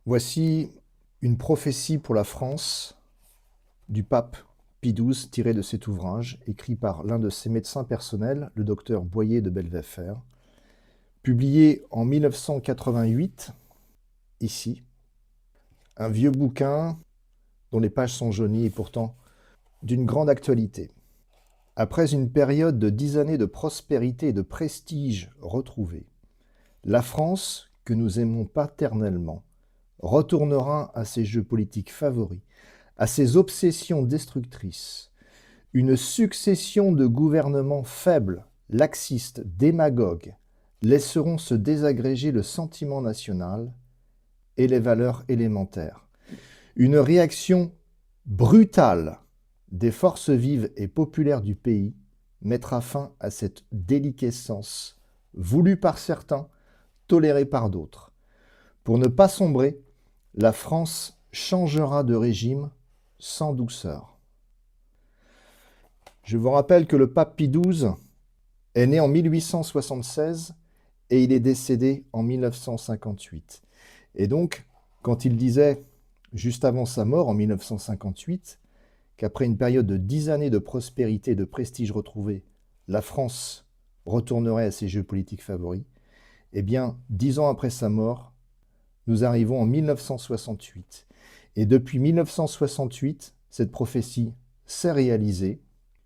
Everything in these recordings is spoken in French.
Voici une prophétie pour la France du pape Pie XII tirée de cet ouvrage, écrit par l'un de ses médecins personnels, le docteur Boyer de Belvéfer, publié en 1988, ici. Un vieux bouquin dont les pages sont jaunies et pourtant d'une grande actualité. Après une période de 10 années de prospérité et de prestige retrouvés, la France, que nous aimons paternellement, retournera à ses jeux politiques favoris, à ses obsessions destructrices. Une succession de gouvernements faibles, laxistes, démagogues, laisseront se désagréger le sentiment national et les valeurs élémentaires. Une réaction brutale des forces vives et populaires du pays mettra fin à cette déliquescence voulue par certains, tolérée par d'autres. Pour ne pas sombrer, la France changera de régime sans douceur. Je vous rappelle que le pape Pie XII est né en 1876 et il est décédé en 1958. Et donc, quand il disait, juste avant sa mort en 1958, qu'après une période de 10 années de prospérité et de prestige retrouvés, la France retournerait à ses jeux politiques favoris, eh bien, 10 ans après sa mort, nous arrivons en 1968. Et depuis 1968, cette prophétie s'est réalisée,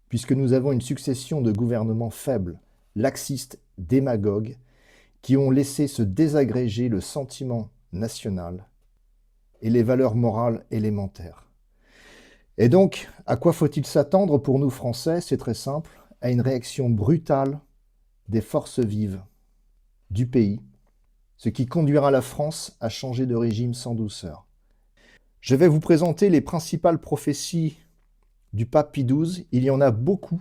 puisque nous avons une succession de gouvernements faibles, laxistes, démagogues, qui ont laissé se désagréger le sentiment national et les valeurs morales élémentaires. Et donc, à quoi faut-il s'attendre pour nous Français? C'est très simple, à une réaction brutale des forces vives du pays, ce qui conduira la France à changer de régime sans douceur. Je vais vous présenter les principales prophéties du pape Pie XII. Il y en a beaucoup,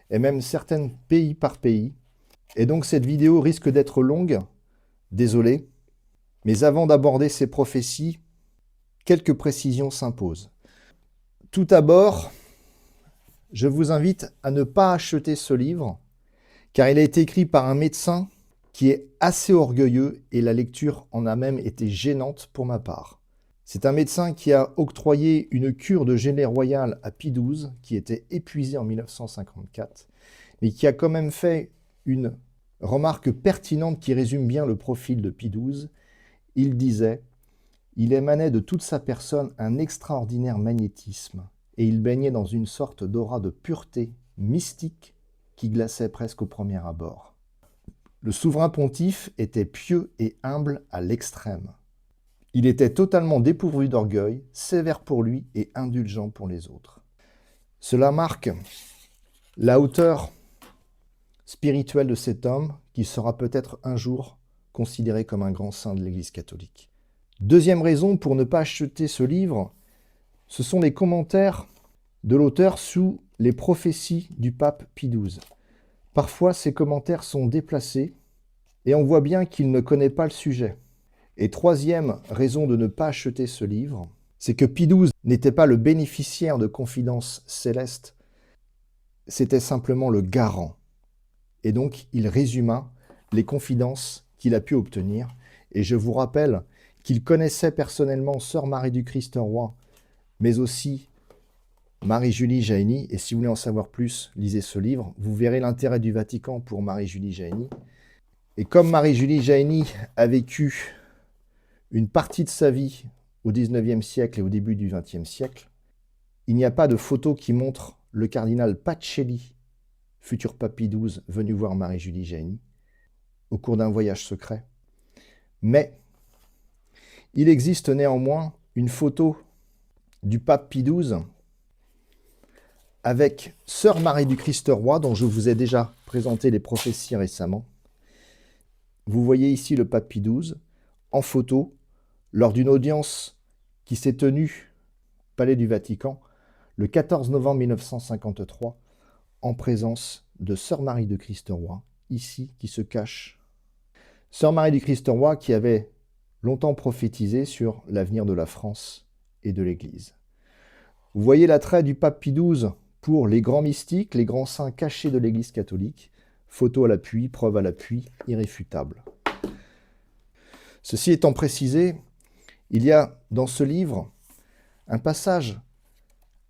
et même certaines pays par pays. Et donc cette vidéo risque d'être longue, désolé. Mais avant d'aborder ces prophéties, quelques précisions s'imposent. Tout d'abord, je vous invite à ne pas acheter ce livre, car il a été écrit par un médecin qui est assez orgueilleux et la lecture en a même été gênante pour ma part. C'est un médecin qui a octroyé une cure de gelée royale à Pie XII, qui était épuisé en 1954, mais qui a quand même fait une remarque pertinente qui résume bien le profil de Pie XII. Il disait « Il émanait de toute sa personne un extraordinaire magnétisme, et il baignait dans une sorte d'aura de pureté mystique qui glaçait presque au premier abord. Le souverain pontife était pieux et humble à l'extrême. Il était totalement dépourvu d'orgueil, sévère pour lui et indulgent pour les autres. Cela marque la hauteur spirituelle de cet homme qui sera peut-être un jour considéré comme un grand saint de l'Église catholique. Deuxième raison pour ne pas acheter ce livre, ce sont les commentaires de l'auteur sous les prophéties du pape Pie XII. Parfois, ces commentaires sont déplacés et on voit bien qu'il ne connaît pas le sujet. Et troisième raison de ne pas acheter ce livre, c'est que Pie XII n'était pas le bénéficiaire de confidences célestes, c'était simplement le garant. Et donc, il résuma les confidences qu'il a pu obtenir. Et je vous rappelle qu'il connaissait personnellement Sœur Marie du Christ-Roi, mais aussi Marie-Julie Jahenny. Et si vous voulez en savoir plus, lisez ce livre. Vous verrez l'intérêt du Vatican pour Marie-Julie Jahenny. Et comme Marie-Julie Jahenny a vécu une partie de sa vie au XIXe siècle et au début du XXe siècle, il n'y a pas de photo qui montre le cardinal Pacelli, futur pape Pie XII, venu voir Marie-Julie Jahenny au cours d'un voyage secret. Mais il existe néanmoins une photo du pape Pie XII avec Sœur Marie du Christ-Roi, dont je vous ai déjà présenté les prophéties récemment. Vous voyez ici le pape Pie XII en photo lors d'une audience qui s'est tenue au Palais du Vatican le 14 novembre 1953 en présence de Sœur Marie du Christ-Roi, ici, qui se cache. Sœur Marie du Christ-Roi qui avait longtemps prophétisé sur l'avenir de la France et de l'Église. Vous voyez l'attrait du pape Pie XII pour les grands mystiques, les grands saints cachés de l'Église catholique. Photo à l'appui, preuve à l'appui, irréfutable. Ceci étant précisé, Il y a dans ce livre un passage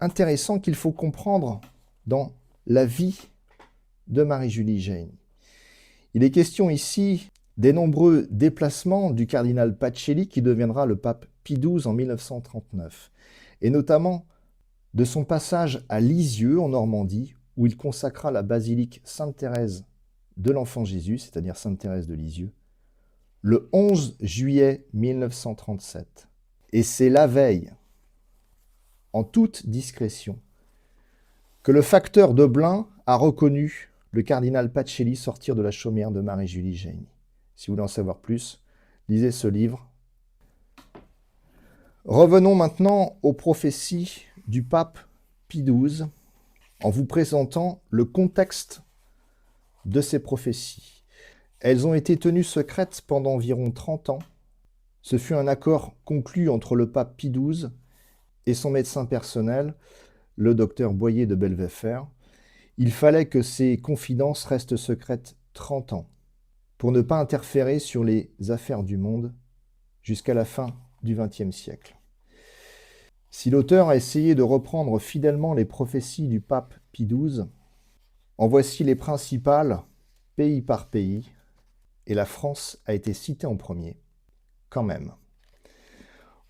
intéressant qu'il faut comprendre dans la vie de Marie-Julie Jaeni. Il est question ici des nombreux déplacements du cardinal Pacelli qui deviendra le pape Pie XII en 1939, et notamment de son passage à Lisieux en Normandie, où il consacra la basilique Sainte-Thérèse de l'Enfant Jésus, c'est-à-dire Sainte-Thérèse de Lisieux, le 11 juillet 1937. Et c'est la veille, en toute discrétion, que le facteur Deblain a reconnu le cardinal Pacelli sortir de la chaumière de Marie-Julie Jaeni. Si vous voulez en savoir plus, lisez ce livre. Revenons maintenant aux prophéties du pape Pie XII en vous présentant le contexte de ces prophéties. Elles ont été tenues secrètes pendant environ 30 ans. Ce fut un accord conclu entre le pape Pie XII et son médecin personnel, le docteur Boyer de Belvéfère. Il fallait que ces confidences restent secrètes 30 ans pour ne pas interférer sur les affaires du monde jusqu'à la fin du XXe siècle. Si l'auteur a essayé de reprendre fidèlement les prophéties du pape Pie XII, en voici les principales, pays par pays, et la France a été citée en premier, quand même.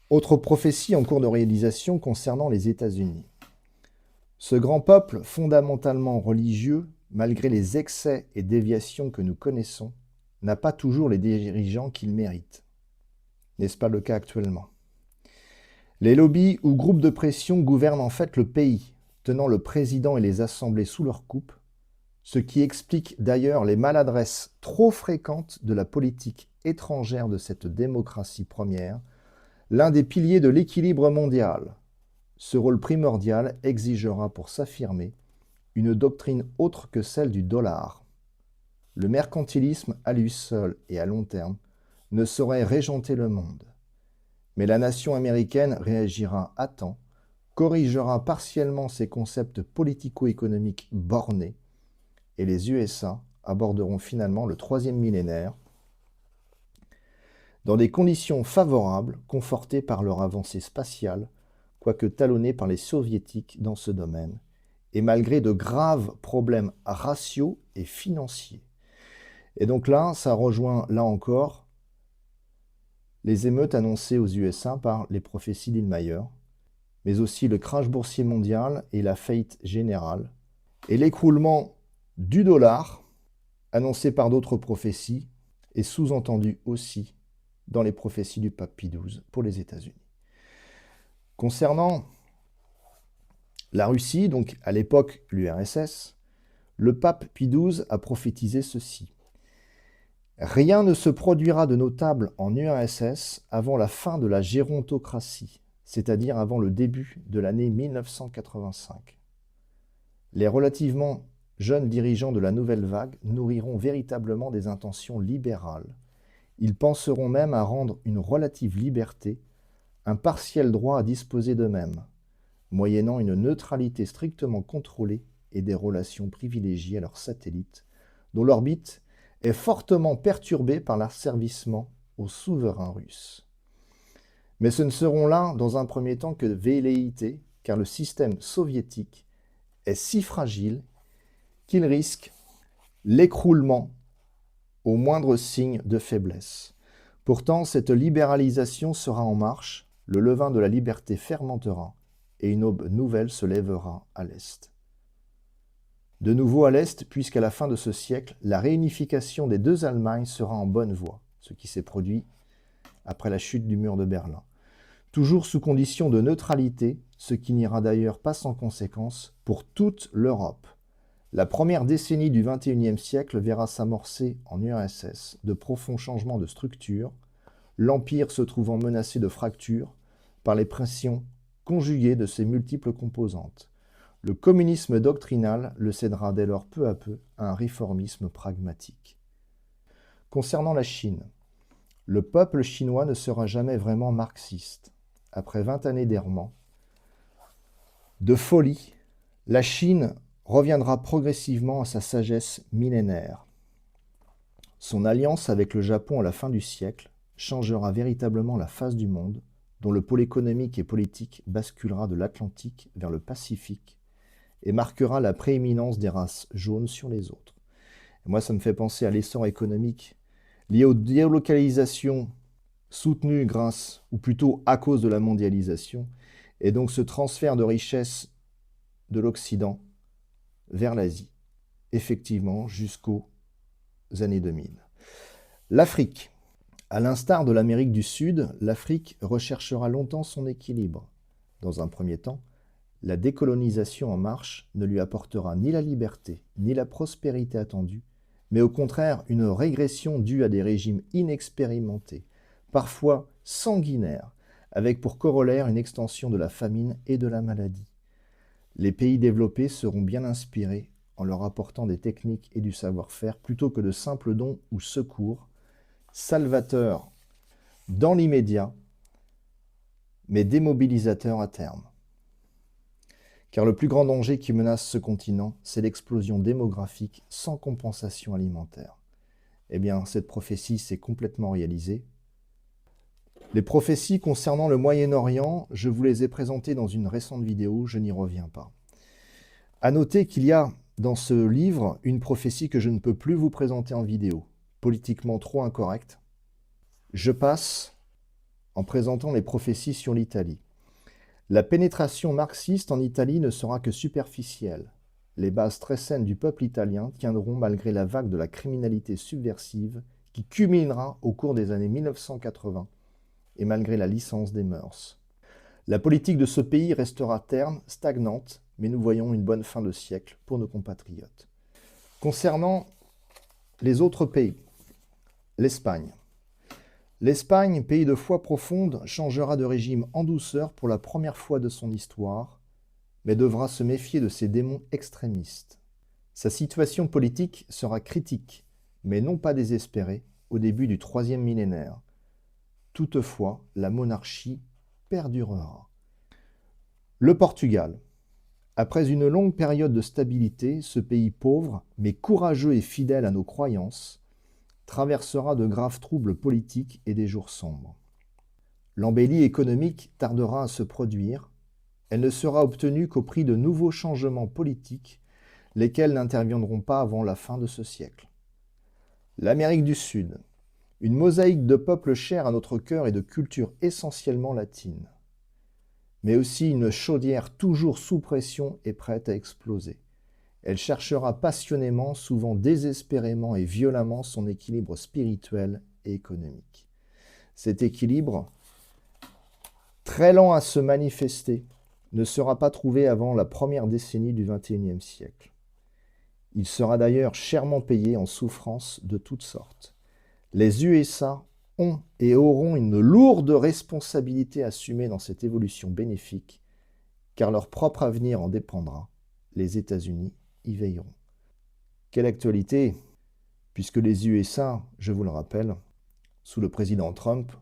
Autre prophétie en cours de réalisation concernant les États-Unis. Ce grand peuple fondamentalement religieux, malgré les excès et déviations que nous connaissons, n'a pas toujours les dirigeants qu'il mérite. N'est-ce pas le cas actuellement ? Les lobbies ou groupes de pression gouvernent en fait le pays, tenant le président et les assemblées sous leur coupe, ce qui explique d'ailleurs les maladresses trop fréquentes de la politique étrangère de cette démocratie première, l'un des piliers de l'équilibre mondial. Ce rôle primordial exigera pour s'affirmer une doctrine autre que celle du dollar. Le mercantilisme, à lui seul et à long terme, ne saurait régenter le monde. Mais la nation américaine réagira à temps, corrigera partiellement ses concepts politico-économiques bornés, et les USA aborderont finalement le 3e millénaire dans des conditions favorables, confortées par leur avancée spatiale, quoique talonnées par les soviétiques dans ce domaine, et malgré de graves problèmes raciaux et financiers. Et donc là, ça rejoint, là encore, les émeutes annoncées aux USA par les prophéties d'Illmayer, mais aussi le crash boursier mondial et la faillite générale, et l'écroulement du dollar, annoncé par d'autres prophéties, et sous-entendu aussi dans les prophéties du pape Pie XII pour les États-Unis. Concernant la Russie, donc à l'époque l'URSS, le pape Pie XII a prophétisé ceci. Rien ne se produira de notable en URSS avant la fin de la gérontocratie, c'est-à-dire avant le début de l'année 1985. Les relativement jeunes dirigeants de la nouvelle vague nourriront véritablement des intentions libérales. Ils penseront même à rendre une relative liberté, un partiel droit à disposer d'eux-mêmes, moyennant une neutralité strictement contrôlée et des relations privilégiées à leurs satellites, dont l'orbite est fortement perturbée par l'asservissement aux souverains russes. Mais ce ne seront là, dans un premier temps, que velléités, car le système soviétique est si fragile qu'il risque l'écroulement au moindre signe de faiblesse. Pourtant, cette libéralisation sera en marche, le levain de la liberté fermentera, et une aube nouvelle se lèvera à l'Est. De nouveau à l'Est, puisqu'à la fin de ce siècle, la réunification des deux Allemagnes sera en bonne voie, ce qui s'est produit après la chute du mur de Berlin. Toujours sous condition de neutralité, ce qui n'ira d'ailleurs pas sans conséquence pour toute l'Europe. La première décennie du XXIe siècle verra s'amorcer en URSS de profonds changements de structure, l'Empire se trouvant menacé de fracture par les pressions conjuguées de ses multiples composantes. Le communisme doctrinal le cédera dès lors peu à peu à un réformisme pragmatique. Concernant la Chine, le peuple chinois ne sera jamais vraiment marxiste. Après 20 années d'errement, de folie, la Chine reviendra progressivement à sa sagesse millénaire. Son alliance avec le Japon à la fin du siècle changera véritablement la face du monde, dont le pôle économique et politique basculera de l'Atlantique vers le Pacifique et marquera la prééminence des races jaunes sur les autres. Et moi, ça me fait penser à l'essor économique lié aux délocalisations soutenues grâce, ou plutôt à cause de la mondialisation, et donc ce transfert de richesses de l'Occident vers l'Asie, effectivement jusqu'aux années 2000. L'Afrique. À l'instar de l'Amérique du Sud, l'Afrique recherchera longtemps son équilibre. Dans un premier temps, la décolonisation en marche ne lui apportera ni la liberté, ni la prospérité attendue, mais au contraire une régression due à des régimes inexpérimentés, parfois sanguinaires, avec pour corollaire une extension de la famine et de la maladie. Les pays développés seront bien inspirés en leur apportant des techniques et du savoir-faire plutôt que de simples dons ou secours, salvateurs dans l'immédiat, mais démobilisateurs à terme. Car le plus grand danger qui menace ce continent, c'est l'explosion démographique sans compensation alimentaire. Eh bien, cette prophétie s'est complètement réalisée. Les prophéties concernant le Moyen-Orient, je vous les ai présentées dans une récente vidéo, je n'y reviens pas. À noter qu'il y a dans ce livre une prophétie que je ne peux plus vous présenter en vidéo, politiquement trop incorrecte. Je passe en présentant les prophéties sur l'Italie. La pénétration marxiste en Italie ne sera que superficielle. Les bases très saines du peuple italien tiendront malgré la vague de la criminalité subversive qui culminera au cours des années 1980 et malgré la licence des mœurs. La politique de ce pays restera terne, stagnante, mais nous voyons une bonne fin de siècle pour nos compatriotes. Concernant les autres pays, l'Espagne. L'Espagne, pays de foi profonde, changera de régime en douceur pour la première fois de son histoire, mais devra se méfier de ses démons extrémistes. Sa situation politique sera critique, mais non pas désespérée, au début du troisième millénaire. Toutefois, la monarchie perdurera. Le Portugal. Après une longue période de stabilité, ce pays pauvre, mais courageux et fidèle à nos croyances, traversera de graves troubles politiques et des jours sombres. L'embellie économique tardera à se produire. Elle ne sera obtenue qu'au prix de nouveaux changements politiques, lesquels n'interviendront pas avant la fin de ce siècle. L'Amérique du Sud, une mosaïque de peuples chers à notre cœur et de culture essentiellement latine, mais aussi une chaudière toujours sous pression et prête à exploser. Elle cherchera passionnément, souvent désespérément et violemment son équilibre spirituel et économique. Cet équilibre, très lent à se manifester, ne sera pas trouvé avant la première décennie du XXIe siècle. Il sera d'ailleurs chèrement payé en souffrances de toutes sortes. Les USA ont et auront une lourde responsabilité assumée dans cette évolution bénéfique, car leur propre avenir en dépendra. Les États-Unis y veilleront. Quelle actualité, puisque les USA, je vous le rappelle, sous le président Trump,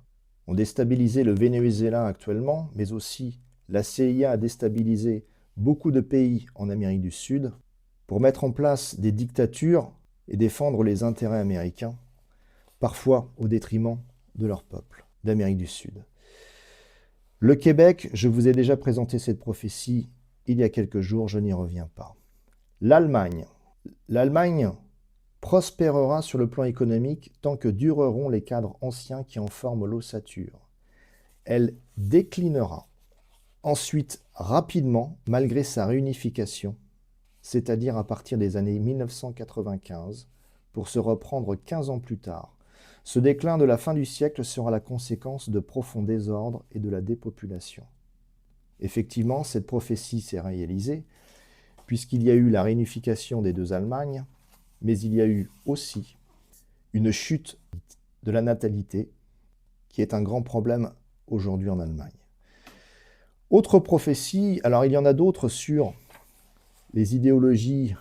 ont déstabilisé le Venezuela actuellement, mais aussi la CIA a déstabilisé beaucoup de pays en Amérique du Sud pour mettre en place des dictatures et défendre les intérêts américains, parfois au détriment de leur peuple d'Amérique du Sud. Le Québec, je vous ai déjà présenté cette prophétie il y a quelques jours, je n'y reviens pas. L'Allemagne. L'Allemagne prospérera sur le plan économique tant que dureront les cadres anciens qui en forment l'ossature. Elle déclinera ensuite rapidement malgré sa réunification, c'est-à-dire à partir des années 1995, pour se reprendre 15 ans plus tard. Ce déclin de la fin du siècle sera la conséquence de profonds désordres et de la dépopulation. Effectivement, cette prophétie s'est réalisée, puisqu'il y a eu la réunification des deux Allemagnes, mais il y a eu aussi une chute de la natalité, qui est un grand problème aujourd'hui en Allemagne. Autre prophétie, alors il y en a d'autres sur les idéologies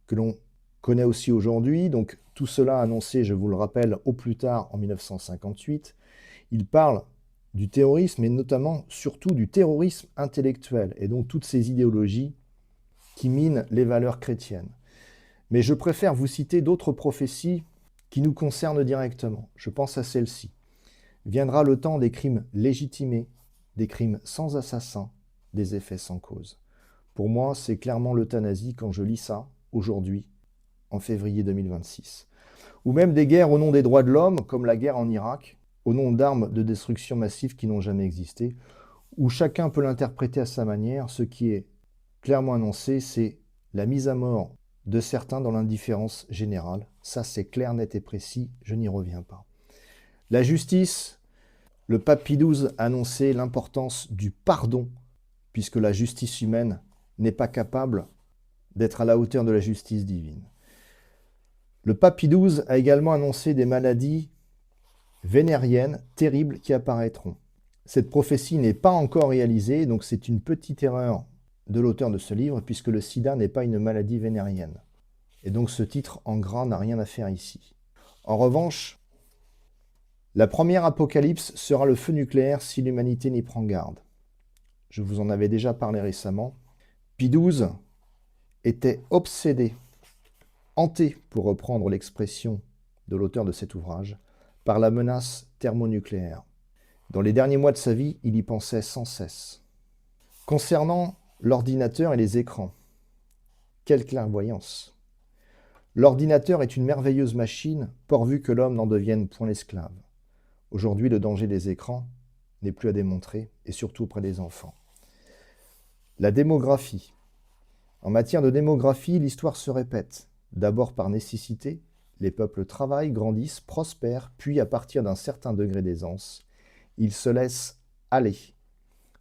que l'on connaît aussi aujourd'hui, donc tout cela annoncé, je vous le rappelle, au plus tard en 1958. Il parle du terrorisme et notamment, surtout, du terrorisme intellectuel, et donc toutes ces idéologies qui minent les valeurs chrétiennes. Mais je préfère vous citer d'autres prophéties qui nous concernent directement. Je pense à celle-ci. Viendra le temps des crimes légitimés, des crimes sans assassin, des effets sans cause. Pour moi, c'est clairement l'euthanasie quand je lis ça, aujourd'hui, en février 2026. Ou même des guerres au nom des droits de l'homme, comme la guerre en Irak, au nom d'armes de destruction massive qui n'ont jamais existé, où chacun peut l'interpréter à sa manière. Ce qui est clairement annoncé, c'est la mise à mort de certains dans l'indifférence générale. Ça, c'est clair, net et précis, je n'y reviens pas. La justice, le pape Pie XII a annoncé l'importance du pardon, puisque la justice humaine n'est pas capable d'être à la hauteur de la justice divine. Le pape Pie XII a également annoncé des maladies vénériennes terribles qui apparaîtront. Cette prophétie n'est pas encore réalisée, donc c'est une petite erreur de l'auteur de ce livre, puisque le sida n'est pas une maladie vénérienne. Et donc ce titre en gras n'a rien à faire ici. En revanche, la première apocalypse sera le feu nucléaire si l'humanité n'y prend garde. Je vous en avais déjà parlé récemment. Pie XII était obsédé, hanté, pour reprendre l'expression de l'auteur de cet ouvrage, par la menace thermonucléaire. Dans les derniers mois de sa vie, il y pensait sans cesse. Concernant l'ordinateur et les écrans, quelle clairvoyance! L'ordinateur est une merveilleuse machine, pourvu que l'homme n'en devienne point l'esclave. Aujourd'hui, le danger des écrans n'est plus à démontrer, et surtout auprès des enfants. La démographie. En matière de démographie, l'histoire se répète. D'abord par nécessité, les peuples travaillent, grandissent, prospèrent, puis à partir d'un certain degré d'aisance, ils se laissent aller,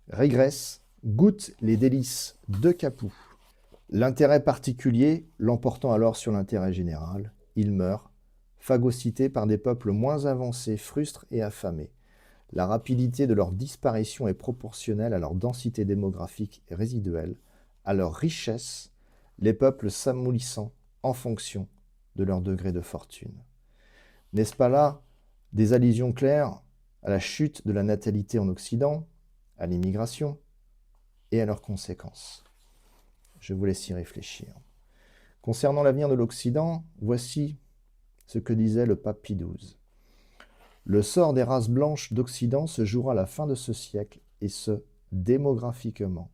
régressent, goûtent les délices de Capoue. L'intérêt particulier l'emportant alors sur l'intérêt général, ils meurent, phagocytés par des peuples moins avancés, frustres et affamés. La rapidité de leur disparition est proportionnelle à leur densité démographique et résiduelle, à leur richesse, les peuples s'amollissant en fonction de leur degré de fortune. N'est-ce pas là des allusions claires à la chute de la natalité en Occident, à l'immigration et à leurs conséquences? Je vous laisse y réfléchir. Concernant l'avenir de l'Occident, voici ce que disait le pape Pie XII. Le sort des races blanches d'Occident se jouera à la fin de ce siècle, et ce, démographiquement.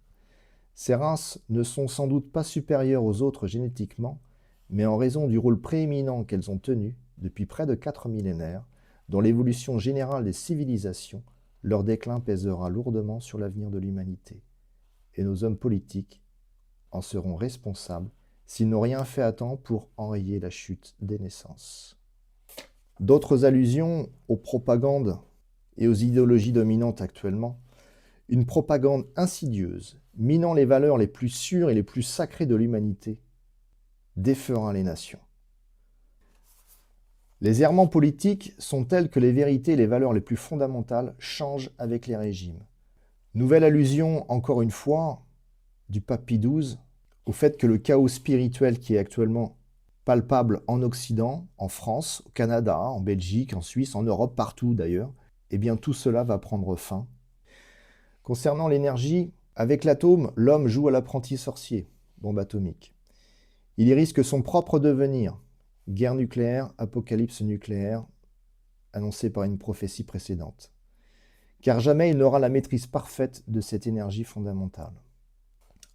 Ces races ne sont sans doute pas supérieures aux autres génétiquement, mais en raison du rôle prééminent qu'elles ont tenu depuis près de 4 millénaires, dans l'évolution générale des civilisations, leur déclin pèsera lourdement sur l'avenir de l'humanité. Et nos hommes politiques en seront responsables s'ils n'ont rien fait à temps pour enrayer la chute des naissances. D'autres allusions aux propagandes et aux idéologies dominantes actuellement, une propagande insidieuse, minant les valeurs les plus sûres et les plus sacrées de l'humanité, défera les nations. Les errements politiques sont tels que les vérités et les valeurs les plus fondamentales changent avec les régimes. Nouvelle allusion, encore une fois, du pape Pie XII, au fait que le chaos spirituel qui est actuellement palpable en Occident, en France, au Canada, en Belgique, en Suisse, en Europe, partout d'ailleurs, eh bien tout cela va prendre fin. Concernant l'énergie, avec l'atome, l'homme joue à l'apprenti sorcier, bombe atomique. Il y risque son propre devenir, guerre nucléaire, apocalypse nucléaire, annoncée par une prophétie précédente. Car jamais il n'aura la maîtrise parfaite de cette énergie fondamentale.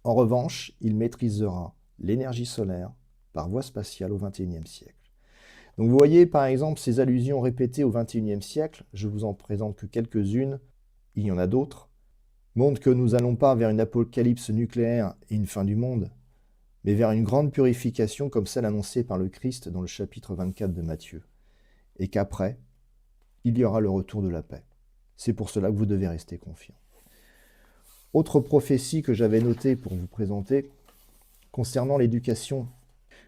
En revanche, il maîtrisera l'énergie solaire par voie spatiale au XXIe siècle. Donc vous voyez par exemple ces allusions répétées au XXIe siècle, je vous en présente que quelques-unes, il y en a d'autres, montrent que nous n'allons pas vers une apocalypse nucléaire et une fin du monde, mais vers une grande purification comme celle annoncée par le Christ dans le chapitre 24 de Matthieu, et qu'après, il y aura le retour de la paix. C'est pour cela que vous devez rester confiants. Autre prophétie que j'avais notée pour vous présenter, concernant l'éducation.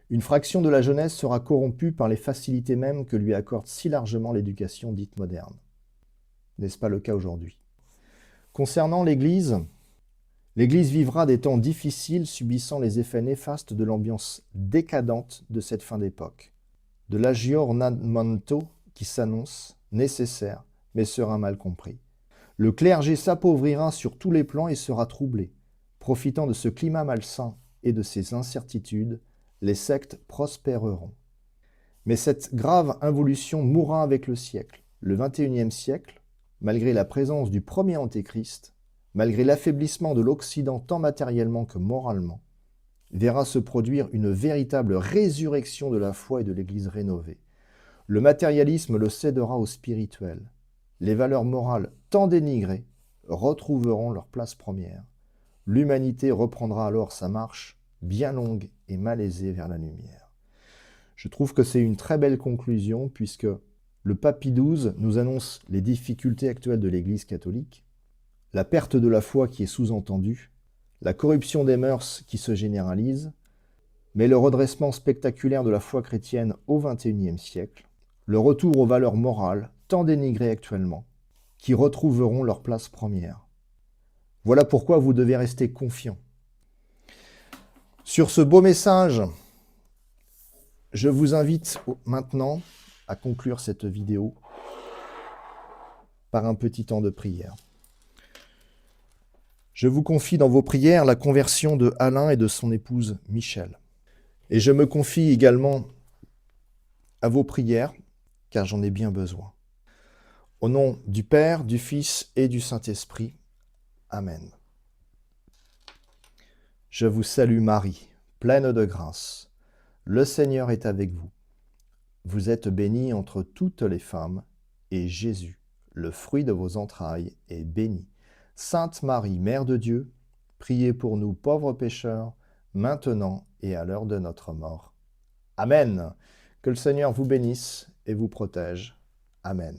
Une fraction de la jeunesse sera corrompue par les facilités mêmes que lui accorde si largement l'éducation dite moderne. N'est-ce pas le cas aujourd'hui? Concernant l'Église vivra des temps difficiles subissant les effets néfastes de l'ambiance décadente de cette fin d'époque, de l'aggiornamento qui s'annonce nécessaire mais sera mal compris. Le clergé s'appauvrira sur tous les plans et sera troublé. Profitant de ce climat malsain et de ces incertitudes, les sectes prospéreront. Mais cette grave involution mourra avec le siècle. Le XXIe siècle, malgré la présence du premier antéchrist, malgré l'affaiblissement de l'Occident tant matériellement que moralement, verra se produire une véritable résurrection de la foi et de l'Église rénovée. Le matérialisme le cédera au spirituel. Les valeurs morales tant dénigrées retrouveront leur place première. L'humanité reprendra alors sa marche bien longue et malaisée vers la lumière. Je trouve que c'est une très belle conclusion puisque le pape Pie XII nous annonce les difficultés actuelles de l'Église catholique, la perte de la foi qui est sous-entendue, la corruption des mœurs qui se généralise, mais le redressement spectaculaire de la foi chrétienne au XXIe siècle, le retour aux valeurs morales tant dénigrées actuellement, qui retrouveront leur place première. Voilà pourquoi vous devez rester confiant. Sur ce beau message, je vous invite maintenant à conclure cette vidéo par un petit temps de prière. Je vous confie dans vos prières la conversion de Alain et de son épouse Michel. Et je me confie également à vos prières, car j'en ai bien besoin. Au nom du Père, du Fils et du Saint-Esprit. Amen. Je vous salue Marie, pleine de grâce. Le Seigneur est avec vous. Vous êtes bénie entre toutes les femmes, et Jésus, le fruit de vos entrailles, est béni. Sainte Marie, Mère de Dieu, priez pour nous pauvres pécheurs, maintenant et à l'heure de notre mort. Amen. Que le Seigneur vous bénisse et vous protège. Amen.